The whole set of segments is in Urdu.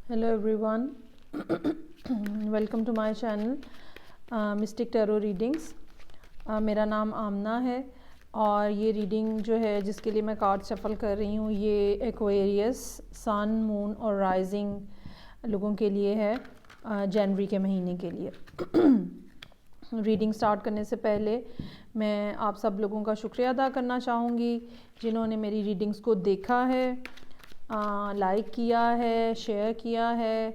Hello everyone, welcome to my channel Mystic Tarot Readings. میرا نام آمنہ ہے اور یہ ریڈنگ جو ہے جس کے لیے میں کارڈ شفل کر رہی ہوں یہ ایکویریس سن مون اور رائزنگ لوگوں کے لیے ہے جنوری کے مہینے کے لیے. ریڈنگ سٹارٹ کرنے سے پہلے میں آپ سب لوگوں کا شکریہ ادا کرنا چاہوں گی جنہوں نے میری ریڈنگز کو دیکھا ہے, لائک کیا ہے, شیئر کیا ہے.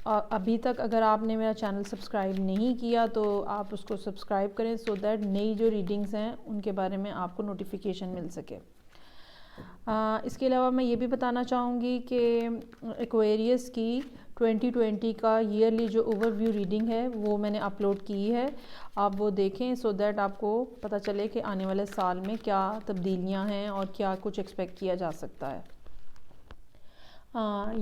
ابھی تک اگر آپ نے میرا چینل سبسکرائب نہیں کیا تو آپ اس کو سبسکرائب کریں سو دیٹ نئی جو ریڈنگز ہیں ان کے بارے میں آپ کو نوٹیفیکیشن مل سکے. اس کے علاوہ میں یہ بھی بتانا چاہوں گی کہ ایکویریس کی 2020 کا ایئرلی جو اوور ویو ریڈنگ ہے وہ میں نے اپلوڈ کی ہے, آپ وہ دیکھیں سو دیٹ آپ کو پتہ چلے کہ آنے والے سال میں کیا تبدیلیاں ہیں اور کیا کچھ ایکسپیکٹ کیا جا سکتا ہے.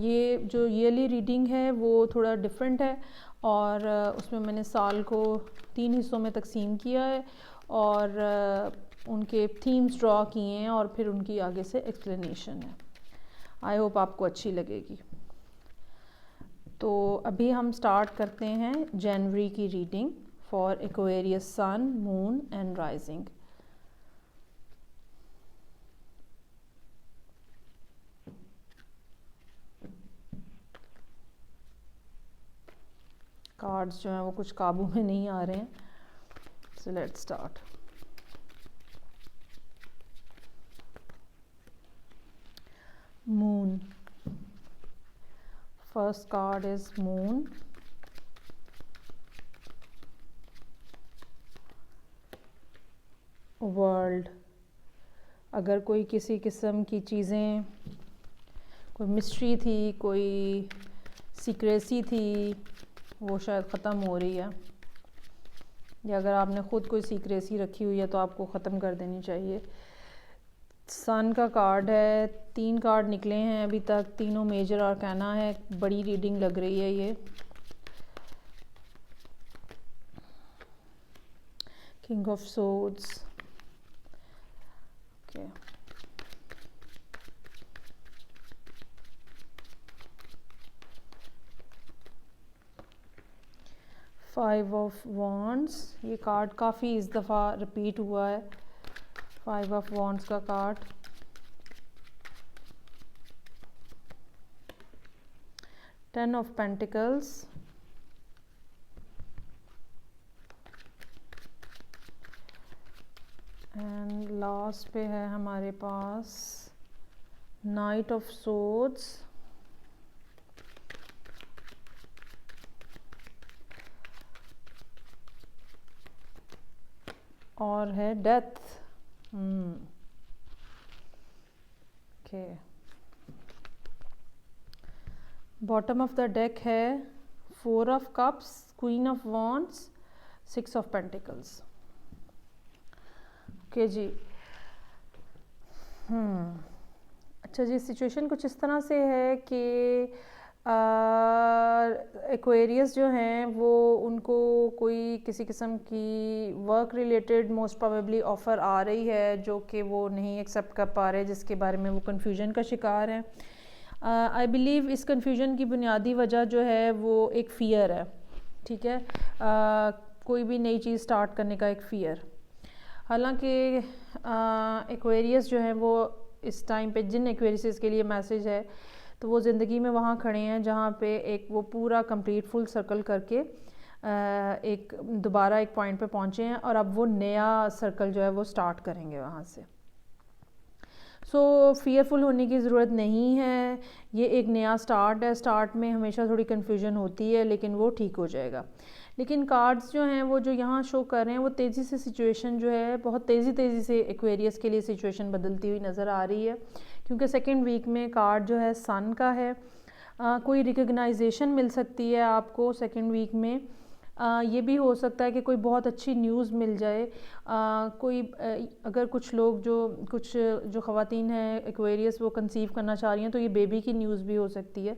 یہ جو ایئرلی ریڈنگ ہے وہ تھوڑا ڈیفرنٹ ہے اور اس میں میں نے سال کو 3 حصوں میں تقسیم کیا ہے اور ان کے تھیمز ڈرا کیے ہیں اور پھر ان کی آگے سے ایکسپلینیشن ہے. آئی ہوپ آپ کو اچھی لگے گی. تو ابھی ہم سٹارٹ کرتے ہیں جنوری کی reading for Aquarius sun moon and rising. Cards جو ہیں وہ کچھ قابو میں نہیں آ رہے ہیں, so let's start. Moon, first card is moon. World, اگر کوئی کسی قسم کی چیزیں, کوئی مسٹری تھی, کوئی سیکریسی تھی, وہ شاید ختم ہو رہی ہے, یا اگر آپ نے خود کوئی سیکریسی رکھی ہوئی ہے تو آپ کو ختم کر دینی چاہیے. سن کا کارڈ ہے, 3 کارڈ نکلے ہیں ابھی تک, تینوں میجر آرکینا ہے. بڑی ریڈنگ لگ رہی ہے یہ. King of swords, okay. Five of wands, یہ کارڈ کافی اس دفعہ رپیٹ ہوا ہے. 5 آف وانڈس کا card. 10 of pentacles. And last پہ ہے ہمارے پاس نائٹ آف سورڈز. اور ہے death. Okay. Bottom of the deck ہے 4 of cups, queen of wands, 6 of pentacles. Okay جی. اچھا جی, سچویشن کچھ اس طرح سے ہے کہ ایکویریس جو ہیں وہ ان کو کوئی کسی قسم کی work related most probably offer آ رہی ہے جو کہ وہ نہیں ایکسیپٹ کر پا رہے, جس کے بارے میں وہ کنفیوژن کا شکار ہیں. آئی بلیو اس کنفیوژن کی بنیادی وجہ جو ہے وہ ایک فیئر ہے. ٹھیک ہے, کوئی بھی نئی چیز سٹارٹ کرنے کا ایک فیئر. حالانکہ ایکویریس جو ہیں وہ اس ٹائم پہ, جن ایکویریسز کے لیے میسیج ہے تو وہ زندگی میں وہاں کھڑے ہیں جہاں پہ ایک وہ پورا کمپلیٹ فل سرکل کر کے ایک دوبارہ ایک پوائنٹ پہ پہنچے ہیں اور اب وہ نیا سرکل جو ہے وہ سٹارٹ کریں گے وہاں سے. سو فیئرفل ہونے کی ضرورت نہیں ہے, یہ ایک نیا سٹارٹ ہے. سٹارٹ میں ہمیشہ تھوڑی کنفیوژن ہوتی ہے لیکن وہ ٹھیک ہو جائے گا. لیکن کارڈز جو ہیں وہ جو یہاں شو کر رہے ہیں وہ تیزی سے سچویشن جو ہے بہت تیزی سے ایکویریس کے لیے سچویشن بدلتی ہوئی نظر آ رہی ہے, کیونکہ سیکنڈ ویک میں کارڈ جو ہے سن کا ہے. کوئی ریکگنائزیشن مل سکتی ہے آپ کو سیکنڈ ویک میں. یہ بھی ہو سکتا ہے کہ کوئی بہت اچھی نیوز مل جائے. کوئی اگر کچھ لوگ جو خواتین ہیں ایکویریس وہ کنسیو کرنا چاہ رہی ہیں تو یہ بیبی کی نیوز بھی ہو سکتی ہے.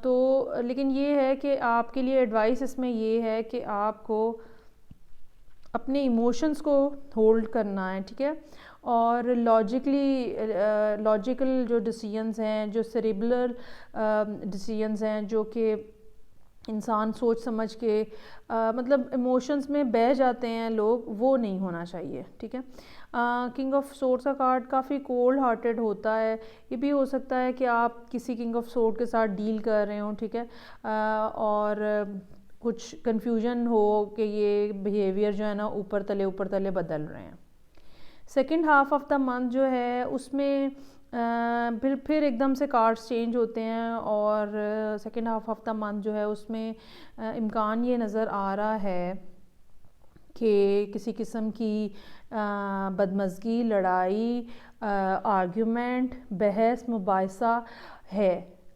تو لیکن یہ ہے کہ آپ کے لیے ایڈوائس اس میں یہ ہے کہ آپ کو اپنے ایموشنز کو ہولڈ کرنا ہے, ٹھیک ہے, اور لاجیکل جو ڈیسیژنز ہیں، جو سیریبرل ڈیسیژنز ہیں، جو کہ انسان سوچ سمجھ کے مطلب ایموشنز میں بہہ جاتے ہیں لوگ، وہ نہیں ہونا چاہیے. ٹھیک ہے. کنگ آف سورڈز کا کارڈ کافی کولڈ ہارٹیڈ ہوتا ہے. یہ بھی ہو سکتا ہے کہ آپ کسی کنگ آف سورڈ کے ساتھ ڈیل کر رہے ہوں. ٹھیک ہے. اور کچھ کنفیوژن ہو کہ یہ بیہیویئر جو ہے نا اوپر تلے بدل رہے ہیں. Second half of the month جو ہے اس میں پھر ایک دم سے کارڈز چینج ہوتے ہیں، اور second half of the month جو ہے اس میں امکان یہ نظر آ رہا ہے کہ کسی قسم کی بدمزگی، لڑائی، آرگیومنٹ، بحث مباحثہ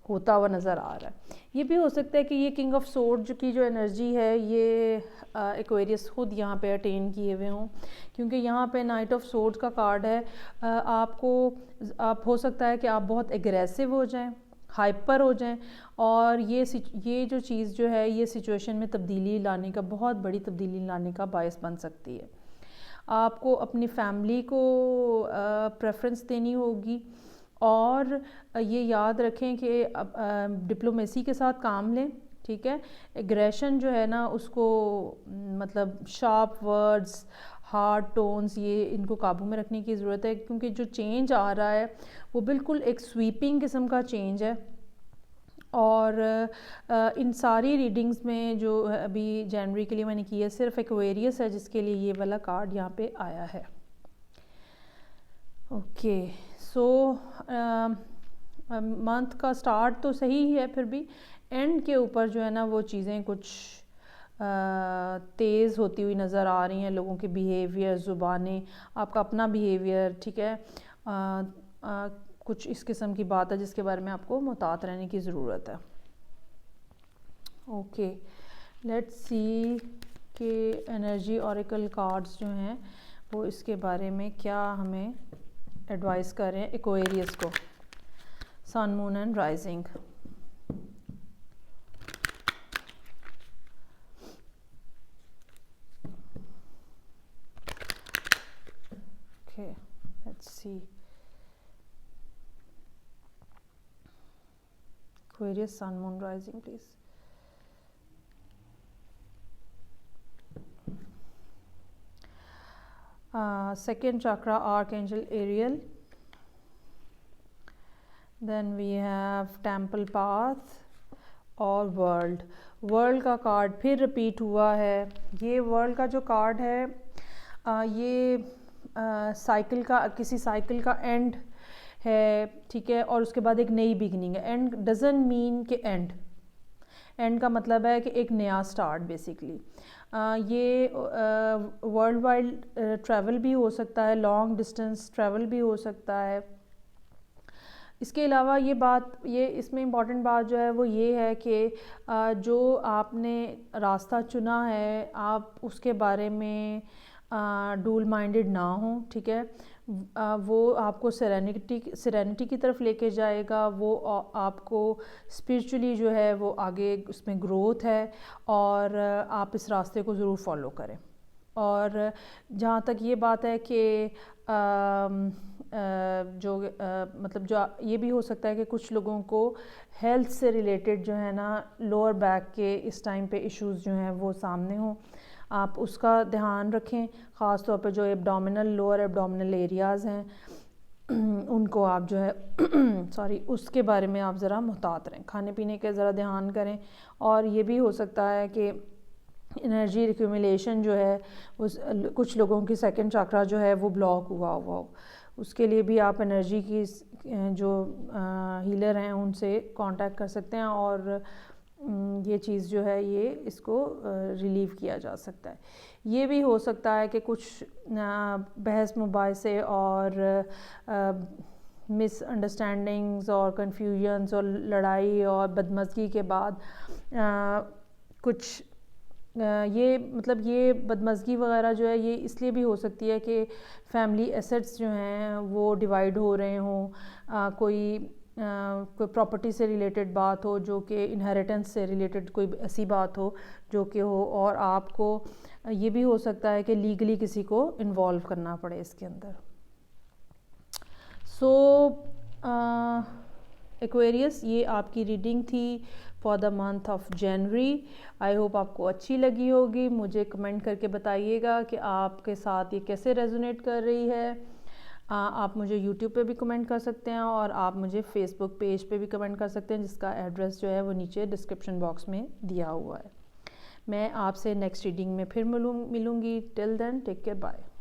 ہوتا ہوا نظر آ رہا ہے. یہ بھی ہو سکتا ہے کہ یہ کنگ آف سورڈ کی جو انرجی ہے یہ ایکویریس خود یہاں پہ اٹین کیے ہوئے ہوں، کیونکہ یہاں پہ نائٹ آف سورڈ کا کارڈ ہے. آپ ہو سکتا ہے کہ آپ بہت ایگریسو ہو جائیں، ہائپر ہو جائیں، اور یہ جو چیز جو ہے یہ سچویشن میں تبدیلی لانے کا، بہت بڑی تبدیلی لانے کا باعث بن سکتی ہے. آپ کو اپنی فیملی کو پریفرنس دینی ہوگی، اور یہ یاد رکھیں کہ ڈپلومیسی کے ساتھ کام لیں. ٹھیک ہے. ایگریشن جو ہے نا اس کو مطلب شارپ ورڈز، ہارڈ ٹونز، یہ ان کو قابو میں رکھنے کی ضرورت ہے، کیونکہ جو چینج آ رہا ہے وہ بالکل ایک سویپنگ قسم کا چینج ہے. اور ان ساری ریڈنگز میں جو ابھی جنوری کے لیے میں نے کی ہے، صرف ایکویریس ہے جس کے لیے یہ والا کارڈ یہاں پہ آیا ہے. اوکے. سو منتھ کا سٹارٹ تو صحیح ہی ہے، پھر بھی اینڈ کے اوپر جو ہے نا وہ چیزیں کچھ تیز ہوتی ہوئی نظر آ رہی ہیں. لوگوں کے بیہیویئر، زبانیں، آپ کا اپنا بیہیویئر. ٹھیک ہے. کچھ اس قسم کی بات ہے جس کے بارے میں آپ کو محتاط رہنے کی ضرورت ہے. اوکے. لیٹس سی کہ انرجی اوریکل کارڈز جو ہیں وہ اس کے بارے میں کیا ہمیں ایڈوائز کر رہے ہیں ایکویریس کو. Sun, moon and rising. Okay. Let's see. Aquarius, sun, moon, rising please. Second chakra, Archangel Ariel. Then we have Temple Path اور ورلڈ کا کارڈ پھر ریپیٹ ہوا ہے. یہ ورلڈ کا جو کارڈ ہے یہ سائیکل کا، کسی سائیکل کا اینڈ ہے. ٹھیک ہے. اور اس کے بعد ایک نئی بگننگ ہے. اینڈ ڈزنٹ مین کہ اینڈ کا مطلب ہے کہ ایک نیا سٹارٹ بیسیکلی. یہ ورلڈ وائڈ ٹریول بھی ہو سکتا ہے، لانگ ڈسٹینس ٹریول بھی ہو سکتا ہے. اس کے علاوہ یہ اس میں امپورٹنٹ بات جو ہے وہ یہ ہے کہ جو آپ نے راستہ چنا ہے آپ اس کے بارے میں ڈول مائنڈڈ نہ ہوں. ٹھیک ہے. وہ آپ کو سیرینٹی کی طرف لے کے جائے گا. وہ آپ کو اسپرچولی جو ہے وہ آگے اس میں گروتھ ہے، اور آپ اس راستے کو ضرور فالو کریں. اور جہاں تک یہ بات ہے کہ مطلب جو یہ بھی ہو سکتا ہے کہ کچھ لوگوں کو ہیلتھ سے ریلیٹڈ جو ہے نا لوور بیک کے اس ٹائم پہ ایشوز جو ہیں وہ سامنے ہوں. آپ اس کا دھیان رکھیں، خاص طور پہ جو لوور ایبڈومنل ایریاز ہیں ان کو آپ جو ہے اس کے بارے میں آپ ذرا محتاط رہیں. کھانے پینے کے ذرا دھیان کریں. اور یہ بھی ہو سکتا ہے کہ انرجی ریکیومولیشن جو ہے کچھ لوگوں کی سیکنڈ چاکرا جو ہے وہ بلاک ہوا ہو. اس کے لیے بھی آپ انرجی کی جو ہیلر ہیں ان سے کانٹیکٹ کر سکتے ہیں، اور یہ چیز جو ہے یہ اس کو ریلیو کیا جا سکتا ہے. یہ بھی ہو سکتا ہے کہ کچھ بحث مباحثے اور مس انڈرسٹینڈنگز اور کنفیوژنز اور لڑائی اور بدمزگی کے بعد کچھ یہ بدمزگی وغیرہ جو ہے یہ اس لیے بھی ہو سکتی ہے کہ فیملی ایسٹس جو ہیں وہ ڈیوائیڈ ہو رہے ہوں. کوئی پراپرٹی سے ریلیٹڈ بات ہو، جو کہ انہیریٹنس سے ریلیٹڈ کوئی ایسی بات ہو جو کہ ہو، اور آپ کو یہ بھی ہو سکتا ہے کہ لیگلی کسی کو انوالو کرنا پڑے اس کے اندر. سو ایکویریس، یہ آپ کی ریڈنگ تھی for the month of January. I hope آپ کو اچھی لگی ہوگی. مجھے کمنٹ کر کے بتائیے گا کہ آپ کے ساتھ یہ کیسے ریزونیٹ کر رہی ہے. آپ مجھے یوٹیوب پہ بھی کمنٹ کر سکتے ہیں اور آپ مجھے فیس بک پیج پہ بھی کمنٹ کر سکتے ہیں، جس کا ایڈریس جو ہے وہ نیچے ڈسکرپشن باکس میں دیا ہوا ہے. میں آپ سے نیکسٹ ریڈنگ میں پھر ملوں گی. ٹل دین ٹیک کیئر، بائے.